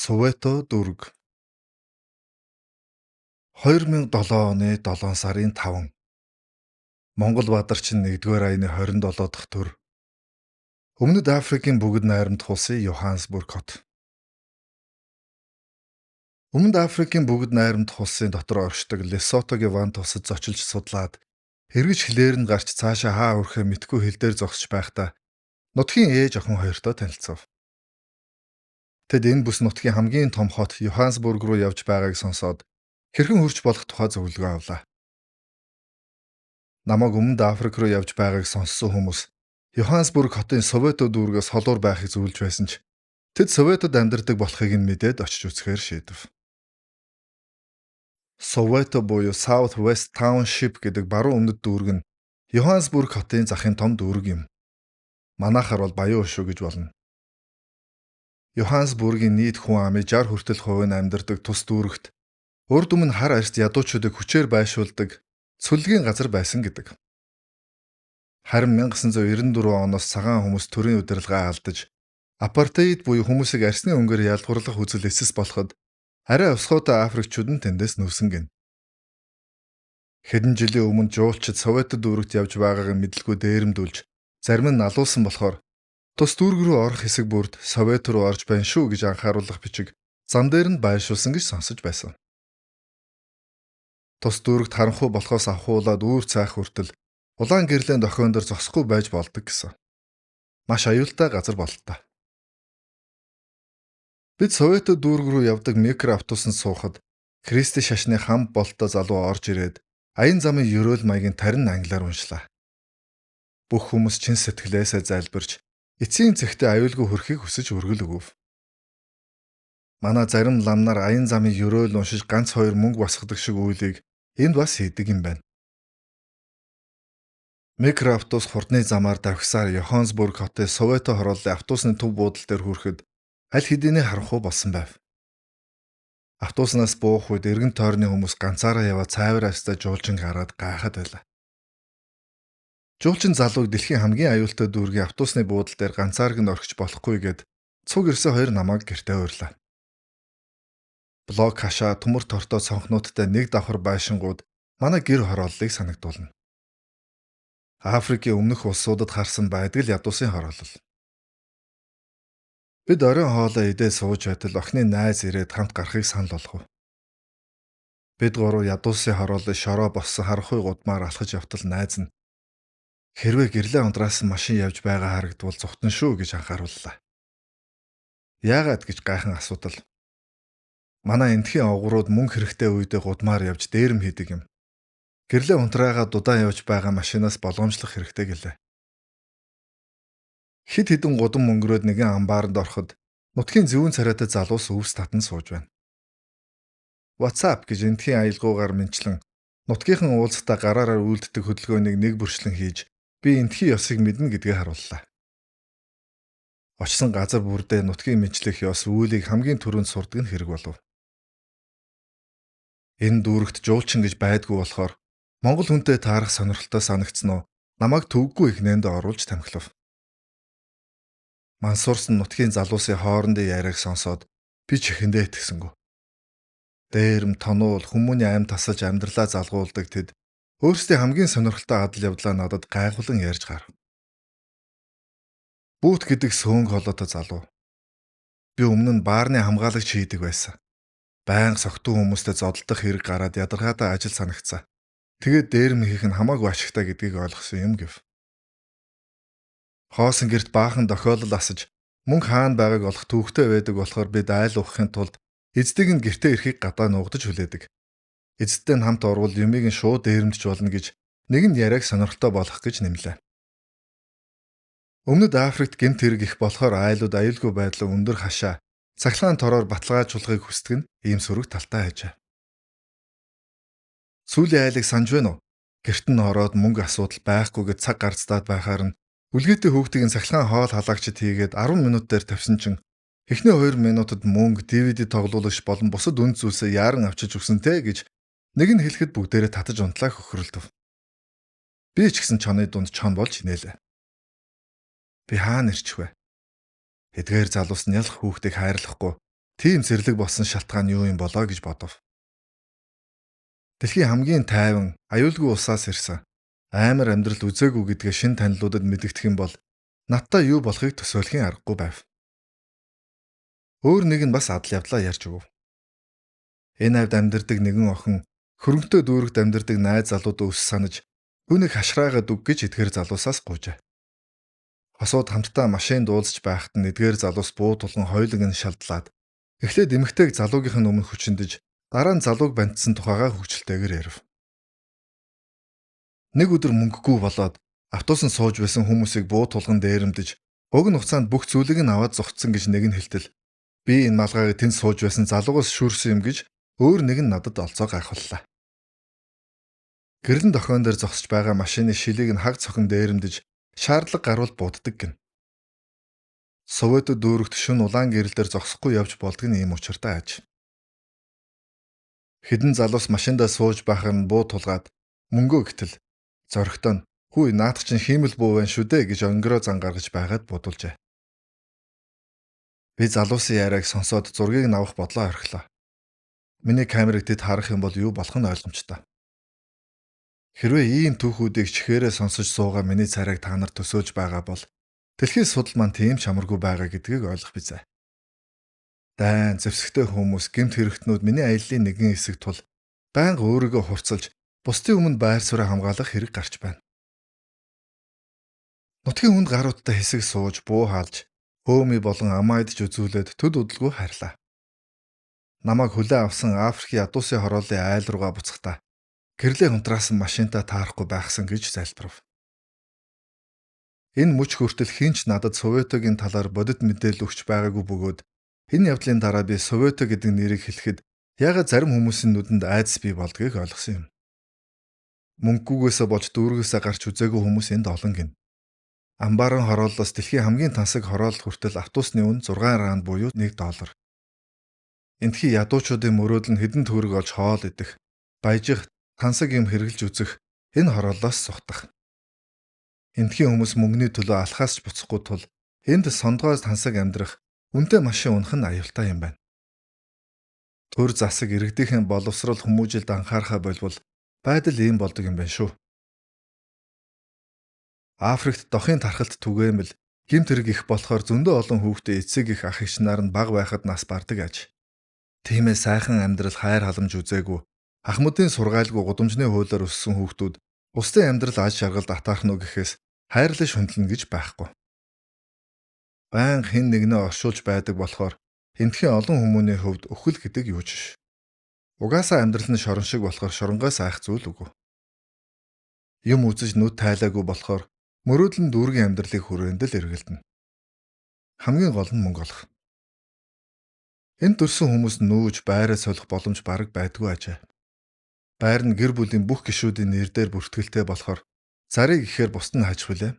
Soweto дүүрэг 2007 оны 7 сарын 5 Монгол Бадарчин 1-р аяны 27 дахь төр Өмнөд Африкийн бүгд найрамдах улсын Йоханнесбург хот. Өмнөд Африкийн бүгд найрамдах улсын дотор оршдог Лесотогийн Ван тусад зочилж судлаад эргэж хилээр нь гарч цаашаа хаа өрхөө мэдгүй хил дээр зогсож байхдаа нутгийн ээж охин хоёртой танилцав. Тэд энэ бүс нутгийн хамгийн том хот Йоханнесбург руу явж байгааг сонсоод хэрхэн хурж болох тухай зөвлөгөө авлаа. Намайг Өмнөд Африк руу явж байгааг сонссон хүмүүс Йоханнесбург хотын Soweto дүүргээс холуур байхыг зөвлөж байсан ч тэд Soweto-д амьдардаг болохыг нь мэдээд очиж үзэхээр шийдэв. Soweto буюу South West Township гэдэг баруун өмнөд дүүрэг нь Йоханнесбург хотын захын том дүүрэг юм. Манайхаар бол Баян Өшөө гэж болно. Йоханнесбургийн нийт хүн амын 60 хүртэл хувь нь амьдардаг тус дүүрэгт урд өмнө хар арьс ядуучуудыг хүчээр байшуулдаг цөлгийн газар байсан гэдэг. Харин 1994 оноос цагаан хүмүүс төрийн удирдлагаа алдаж апартеид буюу хүмүүсийг арсны өнгөөр ялгуурлах үзэл эсэс болоход арай усгоотой Африкчууд нь тэндээс нүвсэн гин. Хэдэн жилийн өмнө жуулчид Soweto дүүрэгт явж байгааг нь мэдлгүй дээрэмдүүлж зарим нь налуулсан болохоор тус дүүрэг рүү орох хэсэг бүрд Soweto руу орж байна шүү гэж анхааруулах бичиг зам дээр нь байршуулсан гэж сонсож байсан. Тус дүүрэгт харанхуй болохоос авахуулаад үүр цайх хүртэл улаан гэрлийн дохион дээр зогсохгүй байж болдог гэсэн. Маш аюултай газар бололтой. Бид Soweto дүүрэг рүү явдаг микроавтобусанд суухад Кристи шашны хам болтой залуу орж ирээд аян замын ерөөл маягийн тарин англиар уншлаа. Бүх хүмүүс чин сэтгэлээсээ залбирч эцсийн цэгтээ аюулгүй хүрэхийг хүсэж өргөл өгөв. Манай зарим ламнаар аян замын ерөөл уншиж ганц хоёр мөнгө босгодог шиг үйлийг энд бас хийдэг юм байна. Микроавтобус хурдны замаар давхсаар Йоханнесбург хотын Soweto хорооллын автобусны төв буудал дээр хүрэхэд аль хэдийнэ харанхуй болсон байв. Автобуснаас буух үед эргэн тойрны хүмүүс ганцаараа яваа цайвар арьстай жуулчин хараад гайхаад байлаа. Жуулчин залууг дэлхийн хамгийн аюултай дүүргийн автобусны буудал дээр ганцаарг нь орхиж болохгүй гэд цуг ирсэн хоёр намайг гэртээ урьлаа. Блок хашаа төмөр тортой цонхнуудтай нэг давхар байшингууд манай гэр хорооллыг санагдуулна. Африкийн өмнөх улсуудад харсан байдаг л ядуусын хороолол. Бид оройн хоолоо идээд сууж байтал охины найз ирээд хамт гарахыг санал болгов. Бид гурав ядуусын хорооллыг шороо боссон харанхуй гудмаар алхаж явтал найз нь хэрвээ гэрлээ унтраасан машин явж байгаа харагдвал зүхтэн шүү гэж анхаарууллаа. Яагаад гэж гайхан асуудал. Манай эндхийн овгорууд мөнгө хэрэгтэй үедээ гудмаар явж дээрэм хийдэг юм. Гэрлээ унтраагаа дудаан явж байгаа машинаас болгоомжлох хэрэгтэй гэлээ. Хид хідэн гудам өнгөрөөд нэгэн амбааранд ороход нутгийн зүүн царайтай залуус өвс татан сууж байна. WhatsApp гэж эндхийн аялгаугаар мэнчлэн нутгийнхан уулзалтаа гараараа үйлддэг хөдөлгөөнийг нэг бүрчлэн хийж би эндхийн ёсыг мэднэ гэдгээ харууллаа. Очсон газар бүрдээ нутгийн мэдлэх ёс үйлийг хамгийн түрүүнд сурдаг нь хэрэг болов. Энэ дүүрэгт жуулчин гэж байдгүй болохоор Монгол хүнтэй таарах сонирхолтой санагдсан уу? Намайг төвөггүй их нээнд оруулж тамхилав. Мансуурсан нутгийн залуусын хоорондын яриаг сонсоод би чихэндээ итгэсэнгүү. Дээрэм тонуул хүмүүний аим тасалж амьдралаа залгуулдаг тэд өөрсдийн хамгийн сонирхолтой адал явдлаа надад гайхуулан ярьж гарав. Бүүт гэдэг сөөнг холоотой залуу. Би өмнө нь баарны хамгаалагч хийдэг байсан. Байнга согтуу хүмүүстэй зодтолдох хэрэг гараад ядаргаатай ажил санагцсан. Тэгээд дээрэм хийх нь хамаагүй ашигтай гэдгийг ойлгосон юм гэв. Хоосон герт баахан дохиолол асаж мөнгө хаана байгааг олох түүхтэй байдаг болохоор бид айл уухын тулд эцдэг нь гэртээ ирэхийг гадаа нуугдаж хүлээдэг. Эцэгтэй нь хамт орвол юмыг нь шууд дээрэмдэж болно гэж нэг нь яриаг сонирхолтой болох гэж нэмлээ. Өмнөд Африкт гэмт хэрэг их болохоор айлууд аюулгүй байдлаа өндөр хашаа цахилгаан тороор баталгаажуулахыг хүсдэг нь ийм сөрөг талтай хайжээ. Сүүлийн айлыг санаж байна уу? Гэрт нь ороод мөнгө асуудал байхгүйгээд цаг гарцдаад байхаар нь үлгээтэй хүүхдийн цахилгаан хоол халагчид хийгээд 10 минут дээр тавьсан чинь эхний 2 минутад мөнгө, DVD тоглуулагч болон бусад үнд зүйлсээ яаран авчиж өгсөнтэй гэж нэг нь хэлэхэд бүгдээрээ татаж унтлаа хөхрөлдөв. Би ч гэсэн чоны дунд чон болж инээлээ. Би хаана ирчих вэ? Эдгээр залуус нялх хүүхдийг хайрлахгүй Тийм зэрлэг болсон шалтгаан юу юм болоо гэж бодов. Дэлхийн хамгийн тайван, аюулгүй усаас ирсэн амар амьдрал үзээгүй гэдгээ шин танилуудад мэдэгдэх юм бол надтай юу болохыг төсөөлхийн аргагүй байв. Өөр нэг нь бас адал явдлаа ярьж өгөв. Энэ авд амьдардаг нэгэн охин хөрөнгөтэй дүүрэгт амьдардаг найз залуудаа өс санаж үүнийг хашраагаад өг гэж эдгээр залуусаас гуйжээ. Хосууд хамтдаа машин дуулж байхад нь эдгээр залуус буу тулган хойлог нь шалдлаад эхлээд эмэгтэйг залуугийнх нь өмнө хүчиндэж дараа нь залууг бантсан тухайгаа хөвгчлөлтэйгээр ярив. Нэг өдөр мөнгөгүй болоод автобусанд сууж байсан хүмүүсийг буу тулган дээрэмдэж уг нь хугацаанд бүх зүйлийг нь аваад зогтсон гэж нэг нь хэлтэл би энэ малгайг тэнд сууж байсан залуугаас шүүрсэн юм гэж өөр нэг нь надад олцоо гайхууллаа. Гэрлэн дохион дээр зогсож байгаа машины шилийг нь хаг цохон дээрэмдэж шаардлага гарвал бууддаг гин. Советд дүүрэгт шөнө улаан гэрэл дээр зогсохгүй явж болдог нь ийм учиртай аж. Хэдэн залуус машиндаа сууж байхаар нь буу тулгаад мөнгөө гэтэл зоригтой нь хүй наадах чинь хиймэл буу байна шүү дээ гэж онгороо зан гаргаж байгаад бодулжээ. Би залуусын яриаг сонсоод зургийг нь авах бодлоо орхилоо. Миний камерыг тэд харах юм бол юу болох нь ойлгомжтой. Хэрвээ ийм түүхүүдийг чихээрээ сонсож суугаа миний царайг та нар төсөөлж байгаа бол дэлхийн судал маань тийм чамаргүй байгаа гэдгийг ойлгох бизээ. Дайн зэвсэгтэй хүмүүс гэмт хэрэгтнүүд миний аяллаа нэгэн хэсэг тул байнга өөрийгөө хурцлж бусдын өмнө байр сууриа хамгаалах хэрэг гарч байна. Нутгийн хүнд гаруудтай хэсэг сууж буу хаалж хөөми болон амаадж үзүүлээд төд удалгүй хайрлаа. Намайг хүлээн авсан Африкийн ядуусын хорооллын айл руугаа буцахдаа гэрлээ хунтраасан машинтаа таарахгүй байхсан гэж залбирав. Энэ мөч хүртэл хинч надад Советогийн талаар бодит мэдээлэл өгч байгаагүй бөгөөд энэ явдлын дараа би Совето гэдэг нэрийг хэлэхэд яагаад зарим хүмүүсийн нүдэнд айдас бий болдгийг ойлгосон юм. Мөнгөгөөсөө болж дүүргээсээ гарч үзээгүй хүмүүс энд олон гин. Амбаран хорооллоос дэлхийн хамгийн тансаг хороолол хүртэл автобусны үн 6 ранд буюу $1. Эндхий ядуучуудын мөрөөдөл нь хэдэн төгрөг олж хоол идэх, баяжих, тансаг юм хэрглэж үзэх, энэ хорооллоос сухтах. Эндхийн хүмүүс мөнгөний төлөө алхаас ч буцахгүй тул энд сондгоос тансаг амьдрах, үнэтэй машин унах нь аюултай юм байна. Төр засаг иргэдийнхэн боловсрол хүмүүжилд анхаарахаа болвол байдал ийм болдог юм байна шүү. Африкт дохын тархалт түгээмэл гэмт хэрэг их болохоор зөндөө олон хүүхдээ эцэг их ах эгч нар нь бага байхад нас бардаг аж. Тиймээ сайхан амьдрал хайр халамж үзээгүй ахмадын сургайлгүй гудамжны хуулиар өссөн хүүхдүүд бусдын амьдрал аж шаргалд атаарх нь гэхээс хайрлаж хүндлэнэ гэж байхгүй. Байнга хэн нэгнээ оршуулж байдаг болохоор эндхийн олон хүмүүний хувьд өхөл гэдэг юу ч биш. Угаасаа амьдрал нь шорон шиг болохоор шоронгоос айх зүйл үгүй. Юм үзэж нүд тайлаагүй болохоор мөрөөдөл нь дүүргийн амьдралыг хүрээндэл эргэлдэнэ. Хамгийн гол нь мөнгө олох. Энд төрсэн хүмүүс нүүж байраа солих боломж бараг байдгүй ажээ. Байр нь гэр бүлийн бүх гишүүдийн нэр дээр бүртгэлтэй болохоор зарыг ихээр бусд нь хаж хүлээ.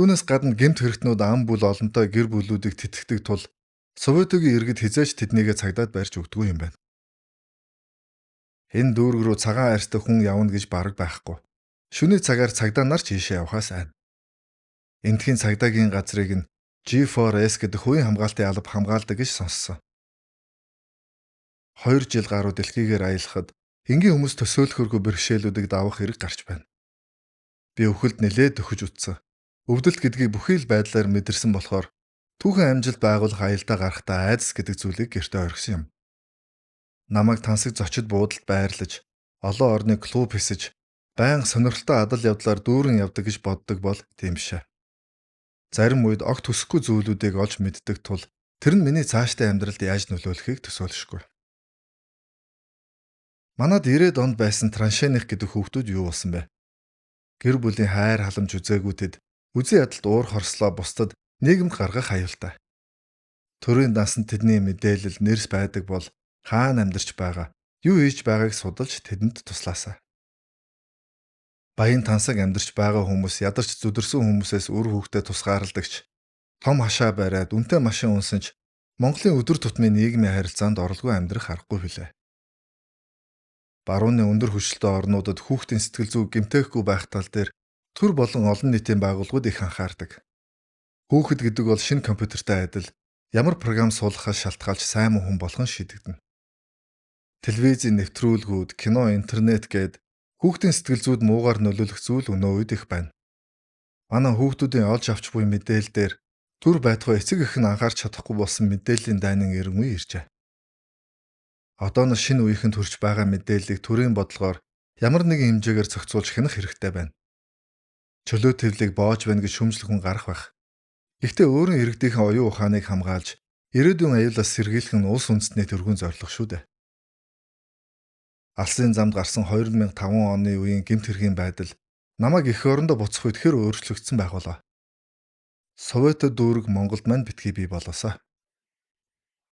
Үүнээс гадна гэмт хэрэгтнүүд ам бүл олонтой гэр бүлүүдийг тэтгдэг тул Советогийн иргэд хизээч тэднийгээ цагдаад барьж өгдөггүй юм байна. Энэ дүүрэг рүү цагаан арьстай хүн явна гэж бараг байхгүй. Шөнийн цагаар цагдаа нар ч ийшээ явхаас айна. Эндхийн цагдаагийн газрыг нь G4S гэдэг хувийн хамгаалтын алба хамгаалдаг гэж сонссон. 2 жил гаруй дэлхийгээр аялахад энгийн хүмүүс төсөөлөхөргүй бэрхшээлүүдийг давах хэрэг гарч байна. Би өхөлд нэлээд өгөж утсан. Өвдөлт гэдгийг бүхий л байдлаар мэдэрсэн болохоор түүхэн амжилт байгуулах аялдаа гарахдаа айдас гэдэг зүйлийг гэртээ орхисон юм. Намайг тансаг зочид буудалд байрлаж, олон орны клуб хийсэж, байнга сонирхолтой адал явдлаар дүүрэн явдаг гэж боддог бол тийм бишээ. Зарим үед огт хүсэхгүй зүйлүүдийг олж мэддэг тул тэр нь миний цаашдын амьдралд яаж нөлөөлөхийг төсөөлшгүй. Манад 90-ад онд байсан Траншених гэдэг хүүхдүүд юу болсон бэ? Гэр бүлийн хайр халамж үзээгүй тэд үзэн ядалт уур хорслоо бусдад нийгэмд гаргах аюултай. Төрийн насанд тэдний мэдээлэл нэрс байдаг бол хаана амьдарч байгаа, юу хийж байгааг судалж тэдэнд туслаасаа. Баян тансаг амьдарч байгаа хүмүүс ядарч зүдэрсэн хүмүүсээс үр хүүхдээ тусгаарладагч, том хашаа бариад үнэтэй машин унсанч Монголын өдөр тутмын нийгмийн харилцаанд оролгүй амьдрах аргагүй билээ. Барууны өндөр хүчтэй орнуудад хүүхдийн сэтгэл зүй гэмтээхгүй байх тал дээр төр болон олон нийтийн байгууллагууд их анхаардаг. Хүүхэд гэдэг бол шинэ компьютертэй адил ямар програм суулгахаас шалтгаалж сайн муу хүн болох нь шийдэгдэнэ. Телевизийн нэвтрүүлгүүд, кино, интернет гээд хүүхдийн сэтгэл зүйд муугаар нөлөөлөх зүйл өнөө үед их байна. Манай хүүхдүүдийн олж авч буй мэдээлэл дээр түр байтугай эцэг эх нь анхаарч чадахгүй болсон мэдээллийн дайнан эрен үе иржээ. Одооноос шинэ үеийнхэнд хүрч байгаа мэдээллийг төрийн бодлогоор ямар нэгэн хэмжээгээр зохицуулж хянах хэрэгтэй байна. Чөлөө твлийг боож байна гэж шүмжлэх хүн гарах байх. Гэхдээ өөрийн иргэдийнхэн оюун ухааныг хамгаалж, ирээдүйн аюулаас сэргийлэх нь улс үндэстний төргөн зорилго шүү дээ. Алсын замд гарсан 2005 оны үеийн гэмт хэргийн байдал намайг эх орондоо буцах үед хэр өөрчлөгдсөн байх болоо. Советууд дүүрэг Монголд мань битгий бий болоосаа.